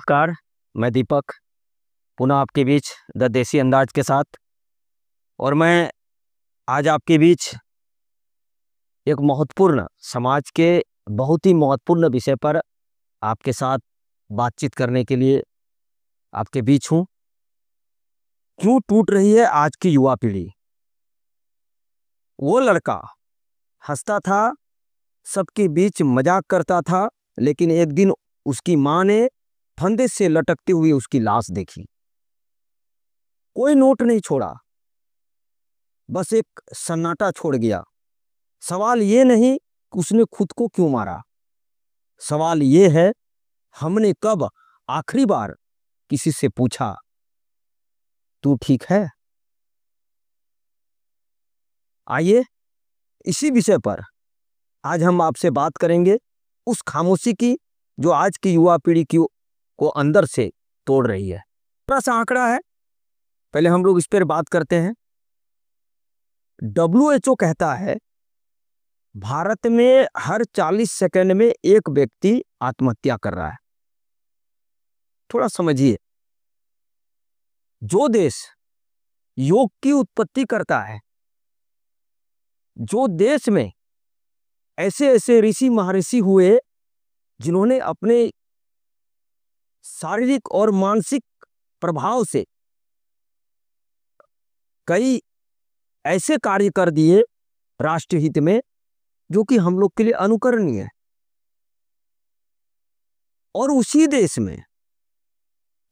नमस्कार। मैं दीपक पुनः आपके बीच द देसी अंदाज के साथ, और मैं आज आपके बीच एक महत्वपूर्ण समाज के बहुत ही महत्वपूर्ण विषय पर आपके साथ बातचीत करने के लिए आपके बीच हूँ। क्यों टूट रही है आज की युवा पीढ़ी? वो लड़का हंसता था, सबके बीच मजाक करता था, लेकिन एक दिन उसकी माँ ने फंदे से लटकती हुई उसकी लाश देखी। कोई नोट नहीं छोड़ा, बस एक सन्नाटा छोड़ गया। सवाल ये नहीं कि उसने खुद को क्यों मारा, सवाल ये है हमने कब आखिरी बार किसी से पूछा तू ठीक है? आइए इसी विषय पर आज हम आपसे बात करेंगे, उस खामोशी की जो आज की युवा पीढ़ी को अंदर से तोड़ रही है। थोड़ा सा आंकड़ा है, पहले हम लोग इस पर बात करते हैं। WHO कहता है भारत में हर 40 सेकंड में एक व्यक्ति आत्महत्या कर रहा है। थोड़ा समझिए, जो देश योग की उत्पत्ति करता है, जो देश में ऐसे ऐसे ऋषि महर्षि हुए जिन्होंने अपने शारीरिक और मानसिक प्रभाव से कई ऐसे कार्य कर दिए राष्ट्र हित में जो कि हम लोग के लिए अनुकरणीय है, और उसी देश में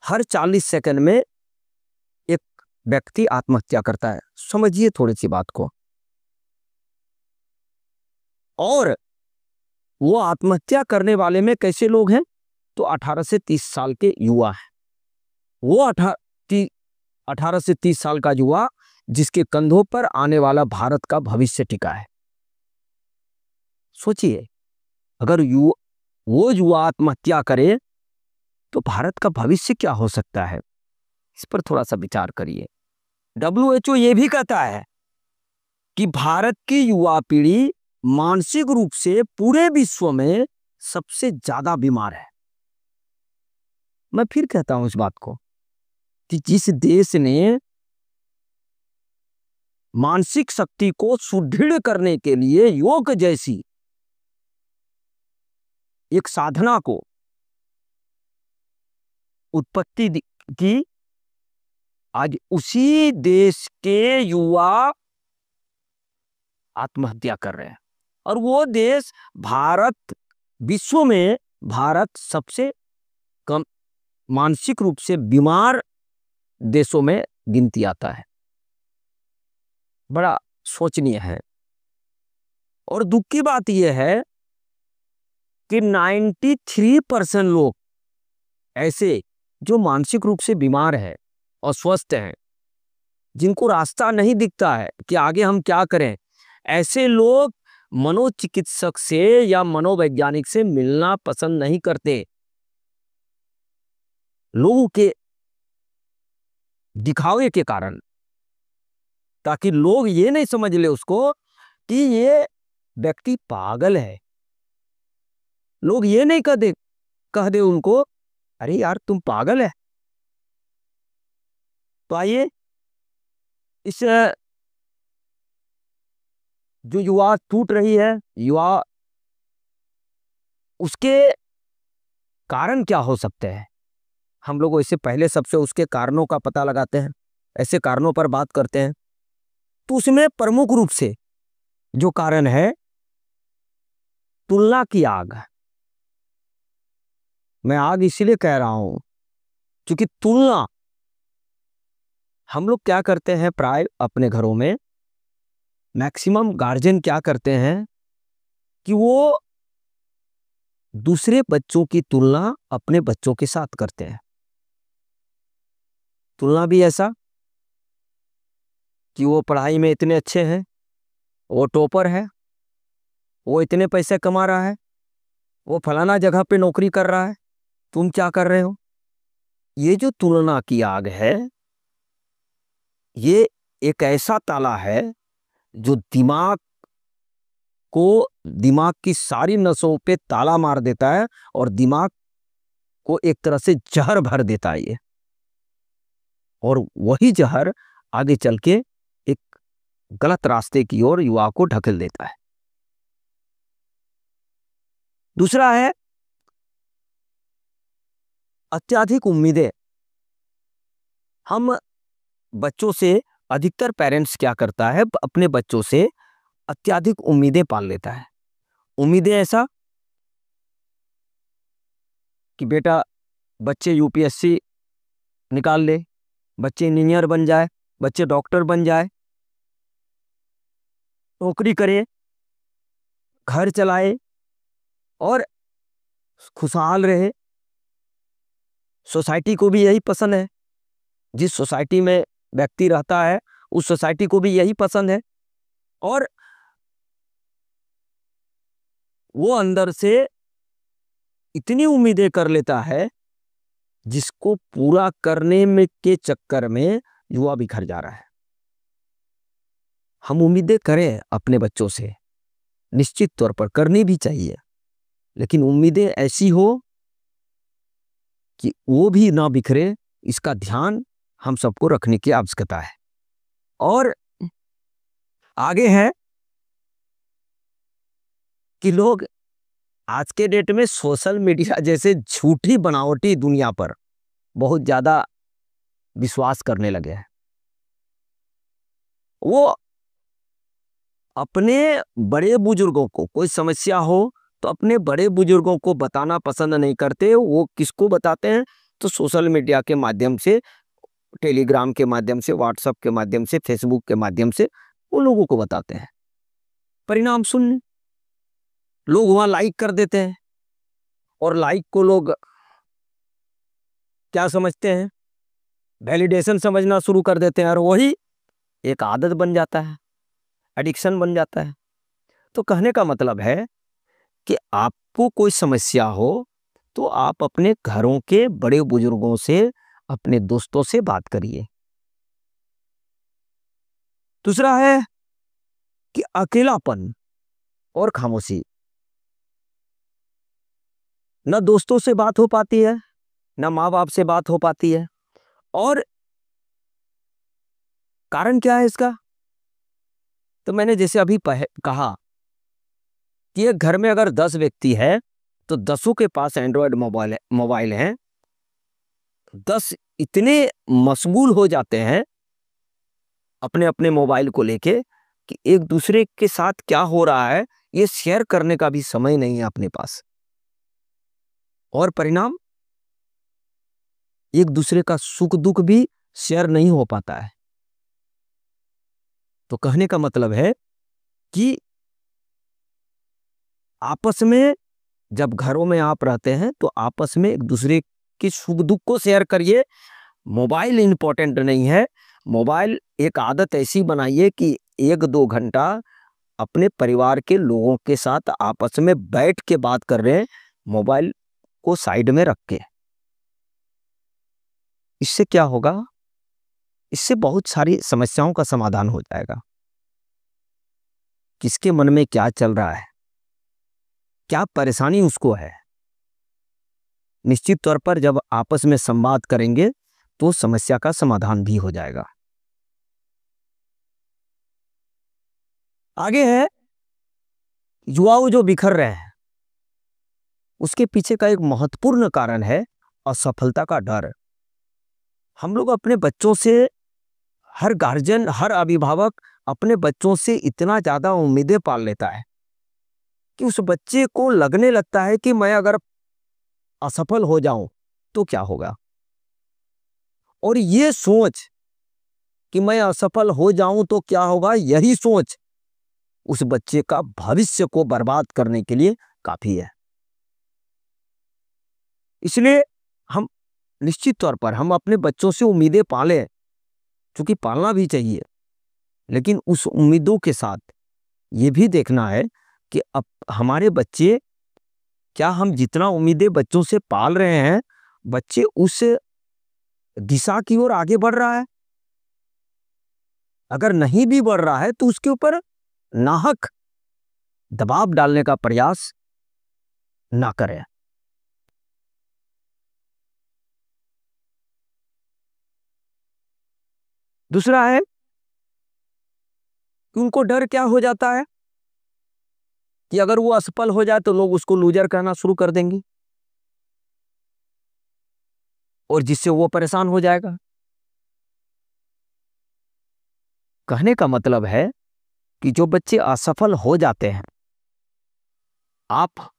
हर 40 सेकंड में एक व्यक्ति आत्महत्या करता है। समझिए थोड़ी सी बात को। और वो आत्महत्या करने वाले में कैसे लोग हैं? तो 18 से 30 साल के युवा हैं। वो 18 से 30 साल का युवा जिसके कंधों पर आने वाला भारत का भविष्य टिका है। सोचिए, अगर वो युवा आत्महत्या करे तो भारत का भविष्य क्या हो सकता है? इस पर थोड़ा सा विचार करिए। WHO ये भी कहता है कि भारत की युवा पीढ़ी मानसिक रूप से पूरे विश्व में सबसे ज्यादा बीमार है। मैं फिर कहता हूं इस बात को कि जिस देश ने मानसिक शक्ति को सुदृढ़ करने के लिए योग जैसी एक साधना को उत्पत्ति की, आज उसी देश के युवा आत्महत्या कर रहे हैं। और वो देश भारत, विश्व में भारत सबसे कम मानसिक रूप से बीमार देशों में गिनती आता है। बड़ा सोचनीय है। और दुख की बात यह है कि 93% लोग ऐसे जो मानसिक रूप से बीमार है, अस्वस्थ हैं, जिनको रास्ता नहीं दिखता है कि आगे हम क्या करें, ऐसे लोग मनोचिकित्सक से या मनोवैज्ञानिक से मिलना पसंद नहीं करते। लोगों के दिखावे के कारण, ताकि लोग ये नहीं समझ ले उसको कि ये व्यक्ति पागल है। लोग ये नहीं कह दे उनको, अरे यार तुम पागल है। तो आइए इस जो युवा टूट रही है, युवा, उसके कारण क्या हो सकते हैं, हम लोग इससे पहले सबसे उसके कारणों का पता लगाते हैं, ऐसे कारणों पर बात करते हैं। तो उसमें प्रमुख रूप से जो कारण है, तुलना की आग। मैं आग इसलिए कह रहा हूं क्योंकि तुलना हम लोग क्या करते हैं, प्राय अपने घरों में मैक्सिमम गार्जियन क्या करते हैं कि वो दूसरे बच्चों की तुलना अपने बच्चों के साथ करते हैं। तुलना भी ऐसा कि वो पढ़ाई में इतने अच्छे हैं, वो टॉपर है, वो इतने पैसे कमा रहा है, वो फलाना जगह पे नौकरी कर रहा है, तुम क्या कर रहे हो? ये जो तुलना की आग है, ये एक ऐसा ताला है जो दिमाग की सारी नसों पे ताला मार देता है, और दिमाग को एक तरह से जहर भर देता है ये, और वही जहर आगे चल के एक गलत रास्ते की ओर युवा को ढकेल देता है। दूसरा है अत्यधिक उम्मीदें। हम बच्चों से, अधिकतर पेरेंट्स क्या करता है, अपने बच्चों से अत्यधिक उम्मीदें पाल लेता है। उम्मीदें ऐसा कि बेटा बच्चे यूपीएससी निकाल ले, बच्चे इंजीनियर बन जाए, बच्चे डॉक्टर बन जाए, नौकरी करे, घर चलाए और खुशहाल रहे। सोसाइटी को भी यही पसंद है, जिस सोसाइटी में व्यक्ति रहता है उस सोसाइटी को भी यही पसंद है, और वो अंदर से इतनी उम्मीदें कर लेता है जिसको पूरा करने में के चक्कर में युवा बिखर जा रहा है। हम उम्मीदें करें अपने बच्चों से, निश्चित तौर पर करनी भी चाहिए, लेकिन उम्मीदें ऐसी हो कि वो भी ना बिखरे, इसका ध्यान हम सबको रखने की आवश्यकता है। और आगे है कि लोग आज के डेट में सोशल मीडिया जैसे झूठी बनावटी दुनिया पर बहुत ज्यादा विश्वास करने लगे हैं। वो अपने बड़े बुजुर्गों को कोई समस्या हो तो अपने बड़े बुजुर्गों को बताना पसंद नहीं करते। वो किसको बताते हैं, तो सोशल मीडिया के माध्यम से, टेलीग्राम के माध्यम से, व्हाट्सएप के माध्यम से, फेसबुक के माध्यम से उन लोगों को बताते हैं। परिणाम सुन, लोग वहां लाइक कर देते हैं, और लाइक को लोग क्या समझते हैं, वैलिडेशन समझना शुरू कर देते हैं, और वही एक आदत बन जाता है, एडिक्शन बन जाता है। तो कहने का मतलब है कि आपको कोई समस्या हो तो आप अपने घरों के बड़े बुजुर्गों से, अपने दोस्तों से बात करिए। दूसरा है कि अकेलापन और खामोशी। न दोस्तों से बात हो पाती है, न माँ बाप से बात हो पाती है। और कारण क्या है इसका, तो मैंने जैसे अभी कहा कि एक घर में अगर 10 व्यक्ति है तो 10 के पास एंड्रॉयड मोबाइल है। 10 इतने मशगूल हो जाते हैं अपने अपने मोबाइल को लेके कि एक दूसरे के साथ क्या हो रहा है ये शेयर करने का भी समय नहीं है अपने पास, और परिणाम एक दूसरे का सुख दुख भी शेयर नहीं हो पाता है। तो कहने का मतलब है कि आपस में, जब घरों में आप रहते हैं तो आपस में एक दूसरे के सुख दुख को शेयर करिए। मोबाइल इंपॉर्टेंट नहीं है। मोबाइल एक आदत ऐसी बनाइए कि 1-2 घंटा अपने परिवार के लोगों के साथ आपस में बैठ के बात कर रहे हैं, मोबाइल को साइड में रख के। इससे क्या होगा, इससे बहुत सारी समस्याओं का समाधान हो जाएगा। किसके मन में क्या चल रहा है, क्या परेशानी उसको है, निश्चित तौर पर जब आपस में संवाद करेंगे तो समस्या का समाधान भी हो जाएगा। आगे है युवाओं जो बिखर रहे हैं, उसके पीछे का एक महत्वपूर्ण कारण है असफलता का डर। हम लोग अपने बच्चों से, हर गार्जियन, हर अभिभावक अपने बच्चों से इतना ज्यादा उम्मीदें पाल लेता है कि उस बच्चे को लगने लगता है कि मैं अगर असफल हो जाऊं तो क्या होगा। और ये सोच कि मैं असफल हो जाऊं तो क्या होगा, यही सोच उस बच्चे का भविष्य को बर्बाद करने के लिए काफी है। इसलिए हम निश्चित तौर पर हम अपने बच्चों से उम्मीदें पालें, क्योंकि पालना भी चाहिए, लेकिन उस उम्मीदों के साथ ये भी देखना है कि अब हमारे बच्चे, क्या हम जितना उम्मीदें बच्चों से पाल रहे हैं, बच्चे उस दिशा की ओर आगे बढ़ रहा है। अगर नहीं भी बढ़ रहा है तो उसके ऊपर नाहक दबाव डालने का प्रयास ना करें। दूसरा है कि उनको डर क्या हो जाता है कि अगर वो असफल हो जाए तो लोग उसको लूजर कहना शुरू कर देंगे और जिससे वो परेशान हो जाएगा। कहने का मतलब है कि जो बच्चे असफल हो जाते हैं, आप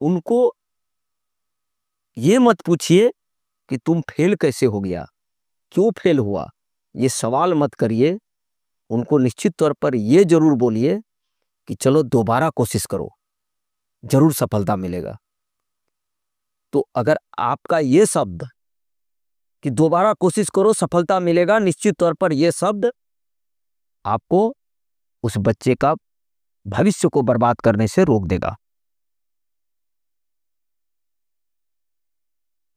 उनको ये मत पूछिए कि तुम फेल कैसे हो गया, क्यों फेल हुआ, ये सवाल मत करिए। उनको निश्चित तौर पर ये जरूर बोलिए कि चलो दोबारा कोशिश करो, जरूर सफलता मिलेगा। तो अगर आपका ये शब्द कि दोबारा कोशिश करो सफलता मिलेगा, निश्चित तौर पर यह शब्द आपको उस बच्चे का भविष्य को बर्बाद करने से रोक देगा।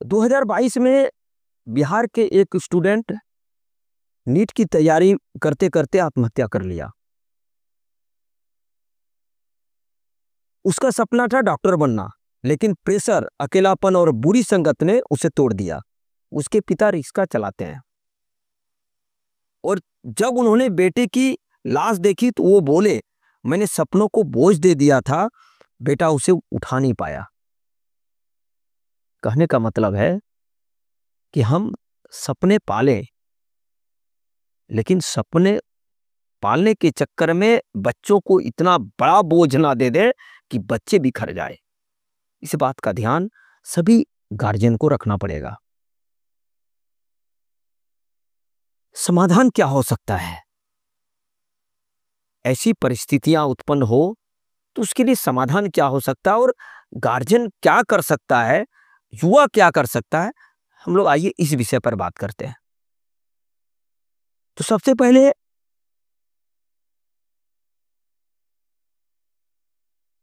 2022 में बिहार के एक स्टूडेंट नीट की तैयारी करते करते आत्महत्या कर लिया। उसका सपना था डॉक्टर बनना, लेकिन प्रेशर, अकेलापन और बुरी संगत ने उसे तोड़ दिया। उसके पिता रिक्शा चलाते हैं और जब उन्होंने बेटे की लाश देखी तो वो बोले, मैंने सपनों को बोझ दे दिया था, बेटा उसे उठा नहीं पाया। कहने का मतलब है कि हम सपने पालें, लेकिन सपने पालने के चक्कर में बच्चों को इतना बड़ा बोझ ना दे दे कि बच्चे बिखर जाए। इस बात का ध्यान सभी गार्जियन को रखना पड़ेगा। समाधान क्या हो सकता है? ऐसी परिस्थितियां उत्पन्न हो तो उसके लिए समाधान क्या हो सकता है और गार्जियन क्या कर सकता है, युवा क्या कर सकता है, हम लोग आइए इस विषय पर बात करते हैं। तो सबसे पहले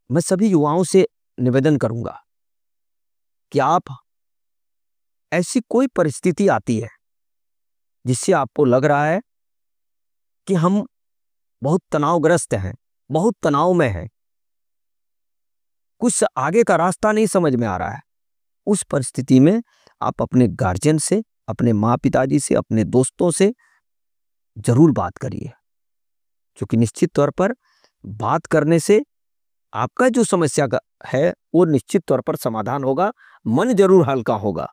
मैं सभी युवाओं से निवेदन करूंगा कि आप, ऐसी कोई परिस्थिति आती है जिससे आपको लग रहा है कि हम बहुत तनावग्रस्त हैं, बहुत तनाव में हैं, कुछ आगे का रास्ता नहीं समझ में आ रहा है, उस परिस्थिति में आप अपने गार्जियन से, अपने माँ पिताजी से, अपने दोस्तों से जरूर बात करिए, क्योंकि निश्चित तौर पर बात करने से आपका जो समस्या का है वो निश्चित तौर पर समाधान होगा, मन जरूर हल्का होगा,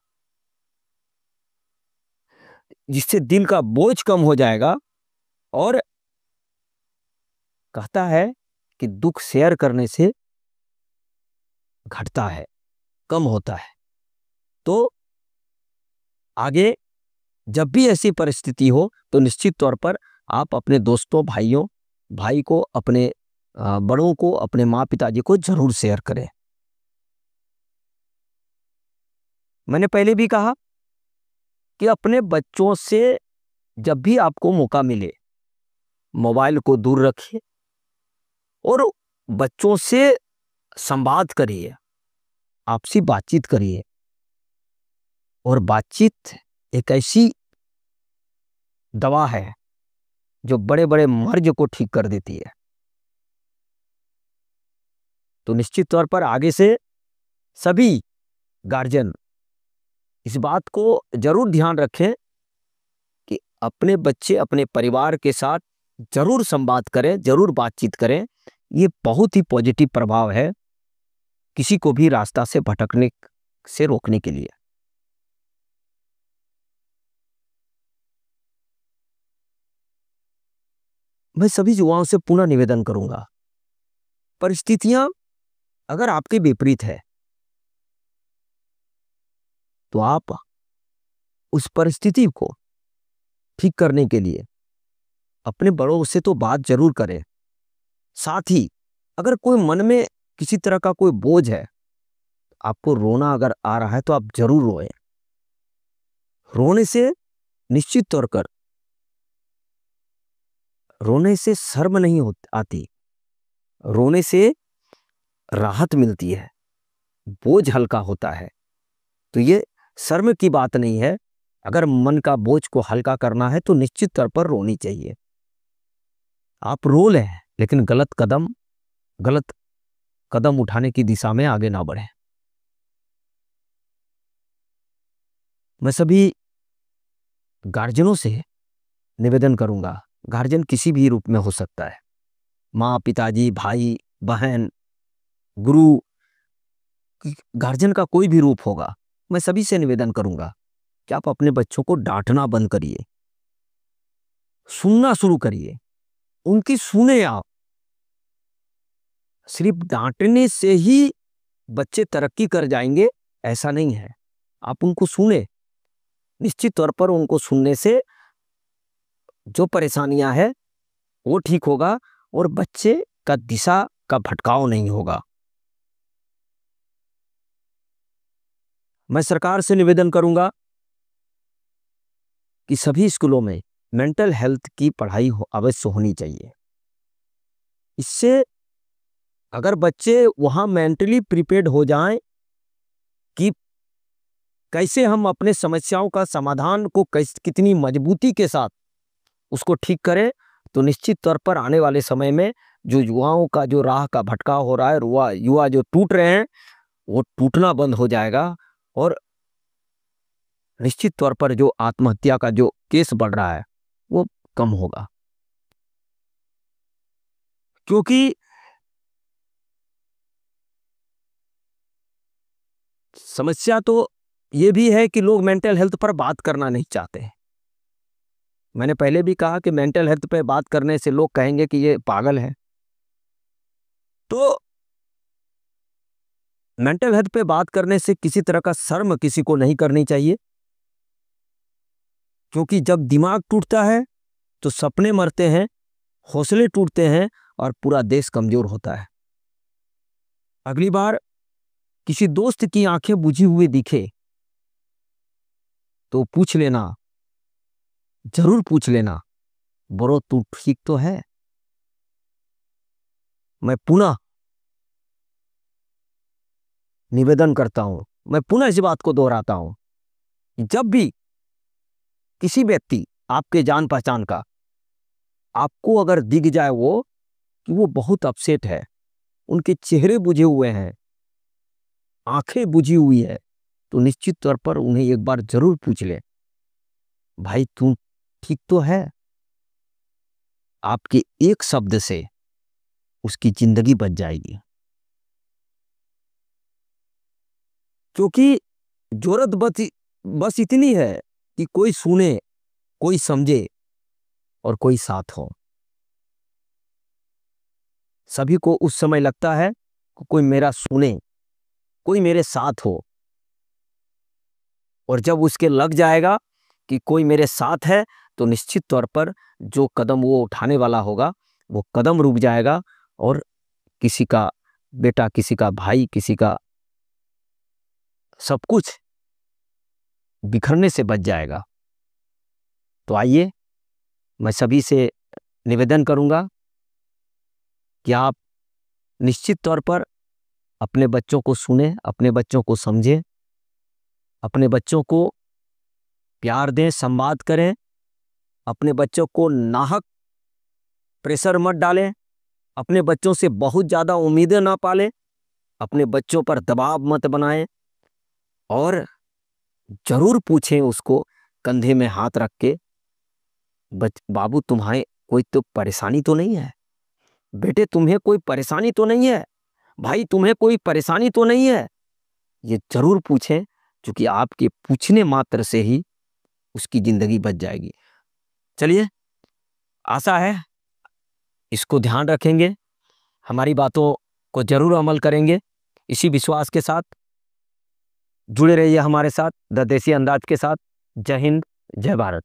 जिससे दिल का बोझ कम हो जाएगा। और कहता है कि दुख शेयर करने से घटता है, कम होता है। तो आगे जब भी ऐसी परिस्थिति हो तो निश्चित तौर पर आप अपने दोस्तों, भाई को, अपने बड़ों को, अपने माँ पिताजी को जरूर शेयर करें। मैंने पहले भी कहा कि अपने बच्चों से जब भी आपको मौका मिले मोबाइल को दूर रखिए और बच्चों से संवाद करिए, आपसी बातचीत करिए। और बातचीत एक ऐसी दवा है जो बड़े बड़े मर्ज को ठीक कर देती है। तो निश्चित तौर पर आगे से सभी गार्जियन इस बात को जरूर ध्यान रखें कि अपने बच्चे अपने परिवार के साथ जरूर संवाद करें, जरूर बातचीत करें। ये बहुत ही पॉजिटिव प्रभाव है किसी को भी रास्ता से भटकने से रोकने के लिए। मैं सभी युवाओं से पुनः निवेदन करूंगा, परिस्थितियां अगर आपके विपरीत है तो आप उस परिस्थिति को ठीक करने के लिए अपने बड़ों से तो बात जरूर करें। साथ ही अगर कोई मन में किसी तरह का कोई बोझ है, आपको रोना अगर आ रहा है तो आप जरूर रोएं। रोने से निश्चित तौर पर रोने से शर्म नहीं आती, रोने से राहत मिलती है, बोझ हल्का होता है। तो ये शर्म की बात नहीं है। अगर मन का बोझ को हल्का करना है तो निश्चित तौर पर रोनी चाहिए। आप रो लें लेकिन गलत कदम उठाने की दिशा में आगे ना बढ़े। मैं सभी गार्जियनों से निवेदन करूंगा, गार्जियन किसी भी रूप में हो सकता है, माँ, पिताजी, भाई, बहन, गुरु, गार्जियन का कोई भी रूप होगा, मैं सभी से निवेदन करूंगा कि आप अपने बच्चों को डांटना बंद करिए, सुनना शुरू करिए, उनकी सुने आप। सिर्फ डांटने से ही बच्चे तरक्की कर जाएंगे ऐसा नहीं है, आप उनको सुने। निश्चित तौर पर उनको सुनने से जो परेशानियां हैं वो ठीक होगा और बच्चे का दिशा का भटकाव नहीं होगा। मैं सरकार से निवेदन करूंगा कि सभी स्कूलों में मेंटल हेल्थ की पढ़ाई अवश्य होनी चाहिए। इससे अगर बच्चे वहां मेंटली प्रिपेयर्ड हो जाएं कि कैसे हम अपने समस्याओं का समाधान को कितनी मजबूती के साथ उसको ठीक करें, तो निश्चित तौर पर आने वाले समय में जो युवाओं का जो राह का भटकाव हो रहा है, युवा जो टूट रहे हैं वो टूटना बंद हो जाएगा और निश्चित तौर पर जो आत्महत्या का जो केस बढ़ रहा है वो कम होगा। क्योंकि समस्या तो ये भी है कि लोग मेंटल हेल्थ पर बात करना नहीं चाहते। मैंने पहले भी कहा कि मेंटल हेल्थ पे बात करने से लोग कहेंगे कि ये पागल है। तो मेंटल हेल्थ पे बात करने से किसी तरह का शर्म किसी को नहीं करनी चाहिए, क्योंकि जब दिमाग टूटता है तो सपने मरते हैं, हौसले टूटते हैं और पूरा देश कमजोर होता है। अगली बार किसी दोस्त की आंखें बुझी हुई दिखे तो पूछ लेना, जरूर पूछ लेना, ब्रो तू ठीक तो है? मैं पुनः निवेदन करता हूं, मैं पुनः इस बात को दोहराता हूं, जब भी किसी व्यक्ति आपके जान पहचान का आपको अगर दिख जाए वो कि वो बहुत अपसेट है, उनके चेहरे बुझे हुए हैं, आंखें बुझी हुई है, तो निश्चित तौर पर उन्हें एक बार जरूर पूछ ले, भाई तू ठीक तो है? आपके एक शब्द से उसकी जिंदगी बच जाएगी। क्योंकि जरूरत बस इतनी है कि कोई सुने, कोई समझे और कोई साथ हो। सभी को उस समय लगता है कि कोई मेरा सुने, कोई मेरे साथ हो, और जब उसके लग जाएगा कि कोई मेरे साथ है तो निश्चित तौर पर जो कदम वो उठाने वाला होगा वो कदम रुक जाएगा और किसी का बेटा, किसी का भाई, किसी का सब कुछ बिखरने से बच जाएगा। तो आइए, मैं सभी से निवेदन करूंगा कि आप निश्चित तौर पर अपने बच्चों को सुने, अपने बच्चों को समझें, अपने बच्चों को प्यार दें, संवाद करें, अपने बच्चों को नाहक प्रेशर मत डालें, अपने बच्चों से बहुत ज़्यादा उम्मीदें ना पालें, अपने बच्चों पर दबाव मत बनाएं और जरूर पूछें उसको कंधे में हाथ रख के, बाबू तुम्हारे कोई तो परेशानी तो नहीं है? बेटे तुम्हें कोई परेशानी तो नहीं है? भाई तुम्हें कोई परेशानी तो नहीं है? ये जरूर पूछें, क्योंकि आपके पूछने मात्र से ही उसकी जिंदगी बच जाएगी। चलिए, आशा है इसको ध्यान रखेंगे, हमारी बातों को जरूर अमल करेंगे। इसी विश्वास के साथ जुड़े रहिए हमारे साथ द देसी अंदाज के साथ। जय हिंद, जय भारत।